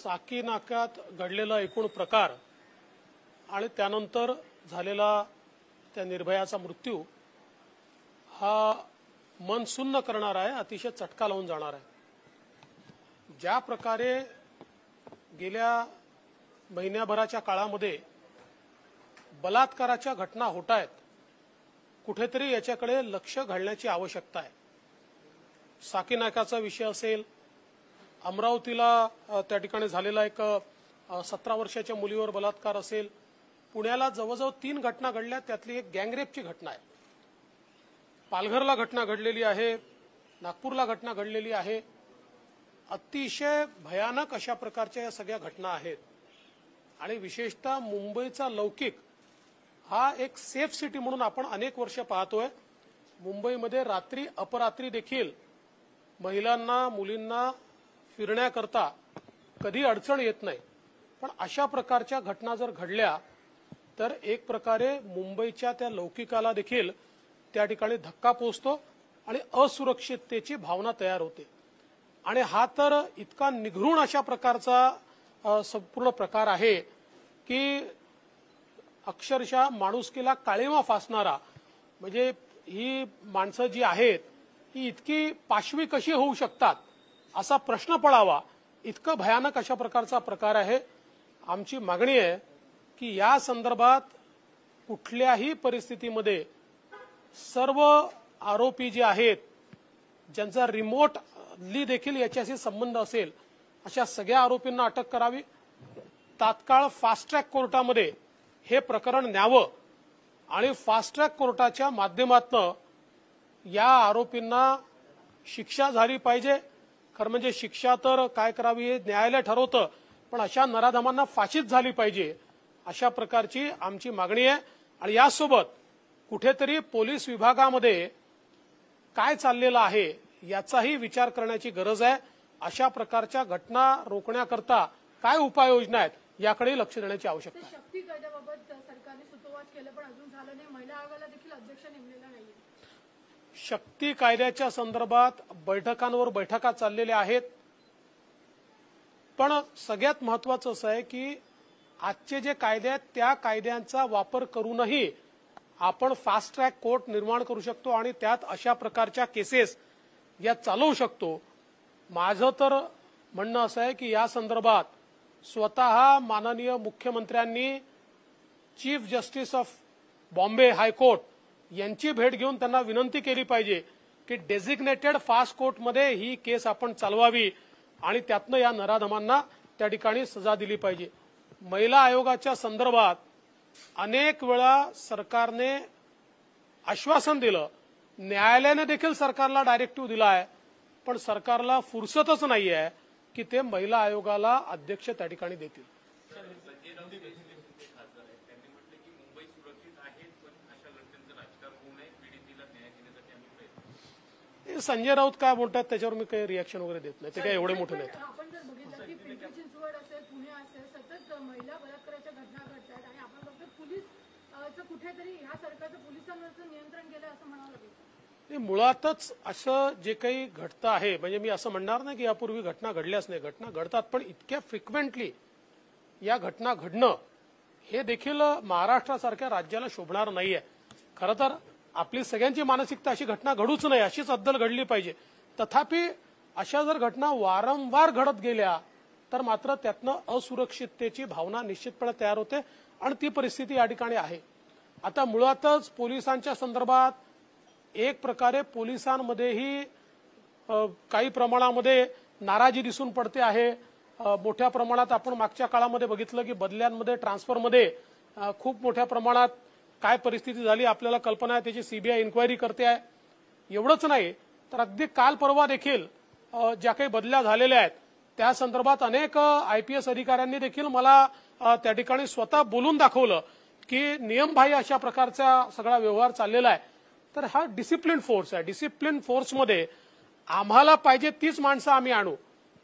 साकी नाक्यात घडलेला एकूण प्रकार आणि त्यानंतर झालेला त्या निर्भयाचा मृत्यू हा मन सुन्न करणारा आहे, अतिशय चटका लावून जाणार आहे। ज्या प्रकारे गेल्या महिन्याभराच्या काळामध्ये बलात्काराच्या घटना होत आहेत, कुठेतरी याच्याकडे लक्ष घालण्याची आवश्यकता आहे। साकी नाक्याचा विषय असेल, अमरावतीला त्या ठिकाणी झालेला एक 17 वर्षाच्या मुलीवर बलात्कार असेल, पुण्याला जवळजवळ 3 घटना घडल्या, त्यातली एक गँगरेपची घटना आहे। पालघरला घटना घडलेली आहे, नागपूरला घटना घडलेली आहे। अतिशय भयानक अशा प्रकारच्या या सगळ्या घटना आहेत आणि विशेषतः मुंबईचा लौकिक हा एक सेफ सिटी म्हणून आपण अनेक वर्ष पाहतोय। मुंबईमध्ये रात्री अपरात्री देखील महिलांना मुलींना फिरण्याकरता कधी अडचण येत नाही, पण अशा प्रकारच्या घटना जर घडल्या तर एक प्रकारे मुंबईच्या त्या लौकिकाला देखील त्या ठिकाणी धक्का पोहोचतो आणि असुरक्षिततेची भावना तयार होते। आणि हा तर इतका निघृण अशा प्रकारचा संपूर्ण प्रकार आहे की अक्षरशः माणुसकीला काळिमा फासणारा, म्हणजे ही माणसं जी आहेत ही इतकी पाशवी कशी होऊ शकतात असा प्रश्न पडावा, इतकं भयानक अशा प्रकारचा प्रकार आहे। आमची मागणी आहे की या संदर्भात कुठल्याही परिस्थितीमध्ये सर्व आरोपी जे आहेत, ज्यांचा रिमोटली देखील याच्याशी संबंध असेल, अशा सगळ्या आरोपींना अटक करावी। तात्काळ फास्ट ट्रॅक कोर्टामध्ये हे प्रकरण न्यावं आणि फास्ट ट्रॅक कोर्टाच्या माध्यमातून या आरोपींना शिक्षा झाली पाहिजे। खरं म्हणजे शिक्षा तर काय करावी हे न्यायालय ठरवतं, पण अशा नराधमांना फाशीच झाली पाहिजे, अशा प्रकारची आमची मागणी आहे। आणि यासोबत कुठेतरी पोलीस विभागामध्ये काय चाललेलं आहे याचाही विचार करण्याची गरज आहे। अशा प्रकारच्या घटना रोखण्याकरता काय उपाययोजना आहेत याकडे लक्ष देण्याची आवश्यकता आहे। शक्ती कायद्याबाबत सरकारने सुतोवाच केलं, पण अजून झालं नाही। महिला आयोगाला देखील अध्यक्ष नेमलेला नाहीये। शक्ती कायद्याच्या संदर्भात बैठकांवर बैठका चाललेल्या आहेत, पण सगळ्यात महत्त्वाचं असं आहे की आजचे जे कायदे आहेत त्या कायद्यांचा वापर करूनही आपण फास्ट ट्रॅक कोर्ट निर्माण करू शकतो आणि त्यात अशा प्रकारच्या केसेस या चालवू शकतो। माझं तर म्हणणं असं आहे की या संदर्भात स्वतः माननीय मुख्यमंत्र्यांनी chief justice of Bombay high court यांची भेट घेऊन त्यांना विनंती केली पाहिजे की डेझिग्नेटेड फास्ट कोर्टमध्ये ही केस आपण चालवावी आणि त्यातनं या नराधमांना त्या ठिकाणी सजा दिली पाहिजे। महिला आयोगाच्या संदर्भात अनेक वेळा सरकारने आश्वासन दिलं, न्यायालयाने देखील सरकारला डायरेक्टिव्ह दिला आहे, पण सरकारला फुरसतच नाही आहे की ते महिला आयोगाला अध्यक्ष त्या ठिकाणी देतील। संजय राऊत काय बोलतात त्याच्यावर मी काही रिएक्शन वगैरे देत नाही, ते काय एवढे मोठे नाहीत। आपण जर बघितलं की पिंपरी चिंचवड असेल, पुणे असेल, सतत महिला बलात्काराच्या घटना घडतात आणि आपण बघतो पोलीस कुठेतरी ह्या सरकारचं पोलिसांवरचं नियंत्रण गेलं असं म्हणावं लागेल। मुळातच असं जे काही घडतं आहे, म्हणजे मी असं म्हणणार नाही की यापूर्वी घटना घडल्याच नाही, घटना घडतात, पण इतक्या फ्रिक्वेंटली या घटना घडणं हे देखील महाराष्ट्रासारख्या राज्याला शोभणार नाहीये। खरं तर आपली सगळ्यांची मानसिकता अशी घटना घडूच नाही, अशीच अद्दल घडली पाहिजे। तथापि अशा जर घटना वारंवार घडत गेल्या तर मात्र त्यातनं असुरक्षिततेची भावना निश्चितपणे तयार होते आणि ती परिस्थिती या ठिकाणी आहे। आता मुळातच पोलिसांच्या संदर्भात एक प्रकारे पोलिसांमध्येही काही प्रमाणामध्ये नाराजी दिसून पडते आहे। मोठ्या प्रमाणात आपण मागच्या काळामध्ये बघितलं की बदल्यांमध्ये, ट्रान्सफरमध्ये खूप मोठ्या प्रमाणात काय परिस्थिती झाली आपल्याला कल्पना आहे, त्याची सीबीआय इन्क्वायरी करते आहे। एवढंच नाही तर अगदी काल परवा देखील ज्या काही बदल्या झालेल्या आहेत त्या संदर्भात अनेक IPS अधिकाऱ्यांनी देखील मला त्या ठिकाणी स्वतः बोलून दाखवलं की नियमबाह्य अशा प्रकारचा सगळा व्यवहार चाललेला आहे। तर हा डिसिप्लिन फोर्स आहे, डिसिप्लिन फोर्समध्ये आम्हाला पाहिजे तीच माणसं आम्ही आणू,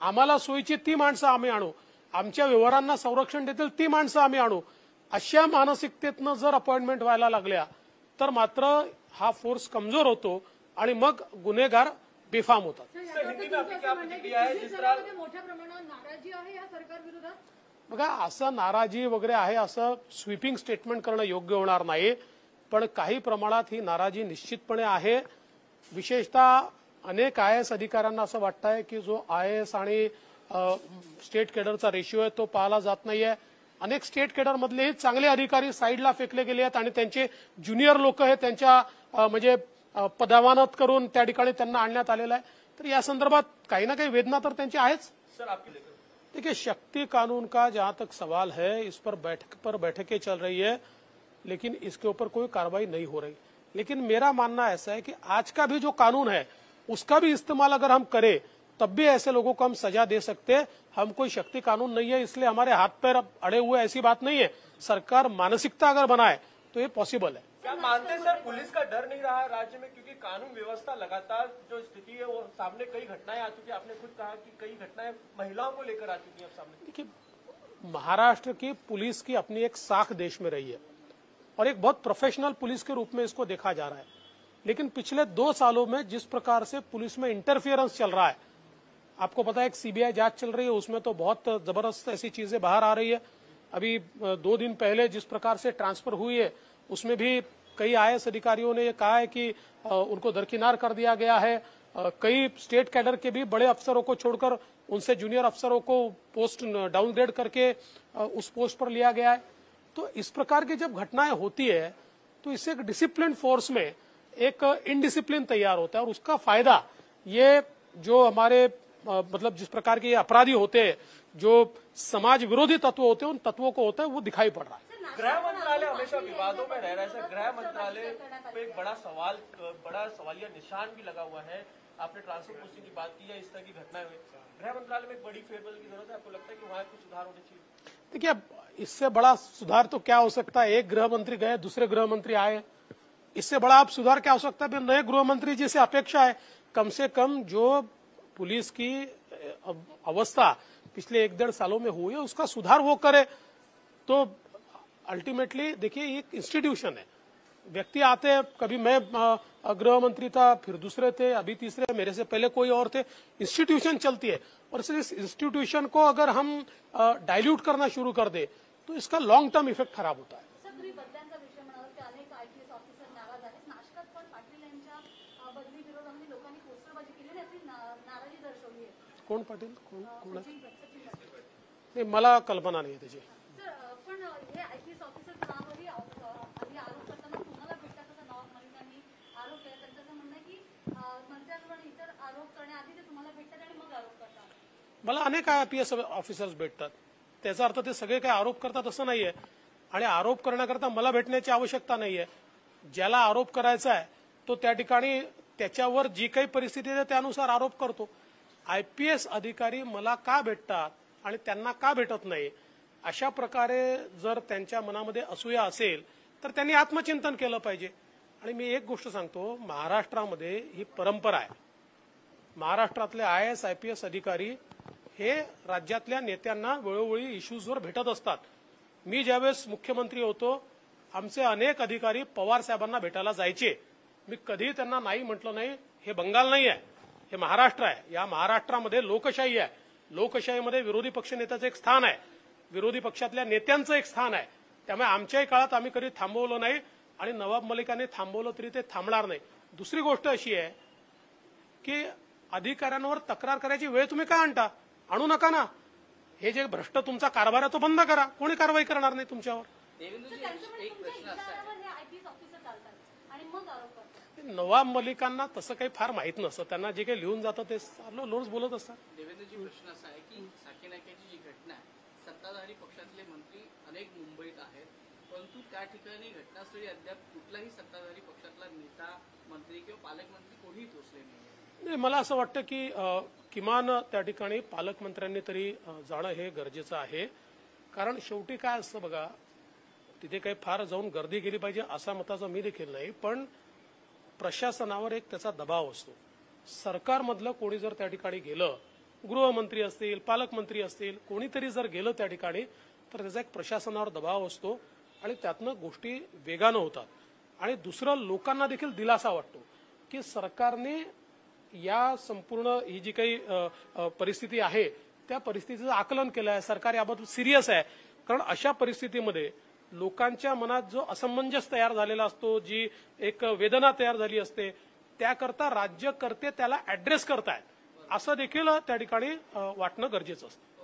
आम्हाला सोयीची ती माणसं आम्ही आणू, आमच्या व्यवहारांना संरक्षण देतील ती माणसं आम्ही आणू, अशा मानसिकतेतनं जर अपॉइंटमेंट व्हायला लागल्या तर मात्र हा फोर्स कमजोर होतो आणि मग गुन्हेगार बेफाम होतात। मोठ्या प्रमाणात नाराजी आहे या सरकार विरोधात? बघा, असं नाराजी वगैरे आहे असं स्वीपिंग स्टेटमेंट करणं योग्य होणार नाही, पण काही प्रमाणात ही नाराजी निश्चितपणे आहे. विशेषतः अनेक IAS अधिकाऱ्यांना असं वाटतंय की जो IAS आणि स्टेट केडरचा रेशिओ आहे तो पाळला जात नाहीये. अनेक स्टेट केडरमधले चांगले अधिकारी साईडला फेकले गेले आहेत आणि त्यांचे ज्युनियर लोक हे त्यांच्या म्हणजे पदावानत करून त्या ठिकाणी त्यांना आणण्यात आलेलं आहे. तर या संदर्भात काही ना काही वेदना तर त्यांची आहेच. देखिए, शक्ति कानून का जहां तक सवाल है, इस पर बैठकें चल रही है, लेकिन इसके ऊपर कोई कार्रवाई नहीं हो रही. लेकिन मेरा मानना ऐसा है कि आज का भी जो कानून है उसका भी इस्तेमाल अगर हम करें तब भी ऐसे लोगों को हम सजा दे सकते हैं. हम कोई शक्ति कानून नहीं है इसलिए हमारे हाथ पैर अड़े हुए, ऐसी बात नहीं है. सरकार मानसिकता अगर बनाए तो ये पॉसिबल है. क्या मानते हैं सर पुलिस का डर नहीं रहा राज्य में, क्योंकि कानून व्यवस्था लगातार जो स्थिति है वो सामने कई घटनाएं आ चुकी है. आपने खुद कहा कि कई घटनाएं महिलाओं को लेकर आ चुकी है अब सामने. देखिए, महाराष्ट्र की पुलिस की अपनी एक साख देश में रही है और एक बहुत प्रोफेशनल पुलिस के रूप में इसको देखा जा रहा है. लेकिन पिछले 2 सालों में जिस प्रकार से पुलिस में इंटरफियरेंस चल रहा है, आपको पता है एक CBI जांच चल रही है, उसमें तो बहुत जबरदस्त ऐसी चीजें बाहर आ रही है. अभी 2 दिन पहले जिस प्रकार से ट्रांसफर हुई है उसमें भी कई IAS अधिकारियों ने ये कहा है कि उनको दरकिनार कर दिया गया है. कई स्टेट कैडर के भी बड़े अफसरों को छोड़कर उनसे जूनियर अफसरों को पोस्ट डाउनग्रेड करके उस पोस्ट पर लिया गया है. तो इस प्रकार की जब घटनाएं होती है तो इससे एक डिसिप्लिन फोर्स में एक इनडिसिप्लिन तैयार होता है और उसका फायदा ये जो हमारे मतलब जिस प्रकार के अपराधी होते हैं, जो समाज विरोधी तत्व होते हैं, उन तत्वों को होता है वो दिखाई पड़ रहा है. गृह मंत्रालय हमेशा विवादों में रह रहा है सर. गृह मंत्रालय पे एक बड़ा सवालिया निशान भी लगा हुआ है. आपने ट्रांसफर पोस्टिंग की बात की है, इस तरह की घटनाएं हुई. गृह मंत्रालय में एक बड़ी फेरबदल की जरूरत है. आपको लगता है कि वहां कुछ सुधार होने चाहिए? देखिए, इससे बड़ा सुधार तो क्या हो सकता है. एक गृह मंत्री गए, दूसरे गृह मंत्री आए. इससे बड़ा आप सुधार क्या हो सकता है. नए गृह मंत्री जी से अपेक्षा है कम से कम जो पुलिस की अवस्था पिछले 1-1.5 सालों में हुई है उसका सुधार वो करे. तो अल्टीमेटली देखिए, एक इंस्टीट्यूशन है. व्यक्ति आते हैं, कभी मैं गृह मंत्री था, फिर दूसरे थे, अभी तीसरे, मेरे से पहले कोई और थे. इंस्टीट्यूशन चलती है और इस इंस्टीट्यूशन को अगर हम डाइल्यूट करना शुरू कर दे तो इसका लॉन्ग टर्म इफेक्ट खराब होता है. कोण पाटील, कोण नाही, मला कल्पना नाही त्याची. पण हे IPS ऑफिसरचं नावही आरोप करताना तुम्हाला भेटतात असं मलिकांनी आरोप केला. त्यांचं म्हणणं आहे की मंत्र्यांवर इतर आरोप करण्याआधी ते तुम्हाला भेटतात आणि मग आरोप करतात. मला अनेक IPS ऑफिसर्स भेटतात. त्याचा अर्थ ते सगळे काही आरोप करतात असं नाहीये. आणि आरोप करण्याकरता मला भेटण्याची आवश्यकता नाहीये. ज्याला आरोप करायचा आहे तो त्या ठिकाणी त्याच्यावर जी काही परिस्थिती आहे त्यानुसार आरोप करतो. IPS अधिकारी मला का भेटतात आणि त्यांना का भेटत नाही, अशा प्रकारे जर त्यांच्या मनामध्ये असूया असेल तर त्यांनी आत्मचिंतन केलं पाहिजे. आणि मी एक गोष्ट सांगतो, महाराष्ट्रामध्ये ही परंपरा आहे. महाराष्ट्रातले IAS IPS अधिकारी हे राज्यातल्या नेत्यांना वेळोवेळी इश्यूजवर भेटत असतात. मी ज्यावेळेस मुख्यमंत्री होतो आमचे अनेक अधिकारी पवार साहेबांना भेटायला जायचे. मी कधीही त्यांना नाही म्हटलं नाही. हे बंगाल नाही आहे, हे महाराष्ट्र आहे. या महाराष्ट्रामध्ये लोकशाही आहे. लोकशाहीमध्ये विरोधी पक्षनेत्याचं एक स्थान आहे, विरोधी पक्षातल्या नेत्यांचं एक स्थान आहे. त्यामुळे आमच्याही काळात आम्ही कधी थांबवलं नाही आणि नवाब मलिकाने थांबवलं तरी ते थांबणार नाही. दुसरी गोष्ट अशी आहे की अधिकाऱ्यांवर तक्रार करायची वेळ तुम्ही का आणता, आणू नका ना. हे जे भ्रष्ट तुमचा कारभार आहे तो बंद करा, कोणी कारवाई करणार नाही तुमच्यावर. नवाब मलिकांना तसं काही फार माहित नसतं. त्यांना जे काही लिहून जातं ते लोक बोलत असतात. देवेंद्रजी, प्रश्न असा आहे की साकीनाक्याची जी घटना आहे, सत्ताधारी पक्षातले मंत्री अनेक मुंबईत आहेत, परंतु त्या ठिकाणी घटनास्थळी अद्याप कुठलाही सत्ताधारी पक्षातला नेता, मंत्री किंवा पालकमंत्री कोणीही पोहोचले नाही. मला असं वाटतं की किमान त्या ठिकाणी पालकमंत्र्यांनी तरी जाणं हे गरजेचं आहे. कारण शेवटी काय असतं बघा, तिथे काही फार जाऊन गर्दी केली पाहिजे असा मताचा मी देखील नाही, पण प्रशासनावर एक त्याचा दबाव असतो. सरकारमधलं कोणी जर त्या ठिकाणी गेलं, गृहमंत्री असतील, पालकमंत्री असतील, कोणीतरी जर गेलं त्या ठिकाणी तर त्याचा एक प्रशासनावर दबाव असतो आणि त्यातनं गोष्टी वेगानं होतात. आणि दुसरं, लोकांना देखील दिलासा वाटतो की सरकारने या संपूर्ण ही जी काही परिस्थिती आहे त्या परिस्थितीचं आकलन केलं आहे. सरकार याबाबत सिरियस आहे. कारण अशा परिस्थितीमध्ये लोकांच्या मनात जो असमंजस तयार झालेला असतो, जी एक वेदना तयार झाली असते, त्याकरता राज्यकर्ते त्याला ऍड्रेस करतायत असं देखील त्या ठिकाणी वाटणं गरजेचं असतं.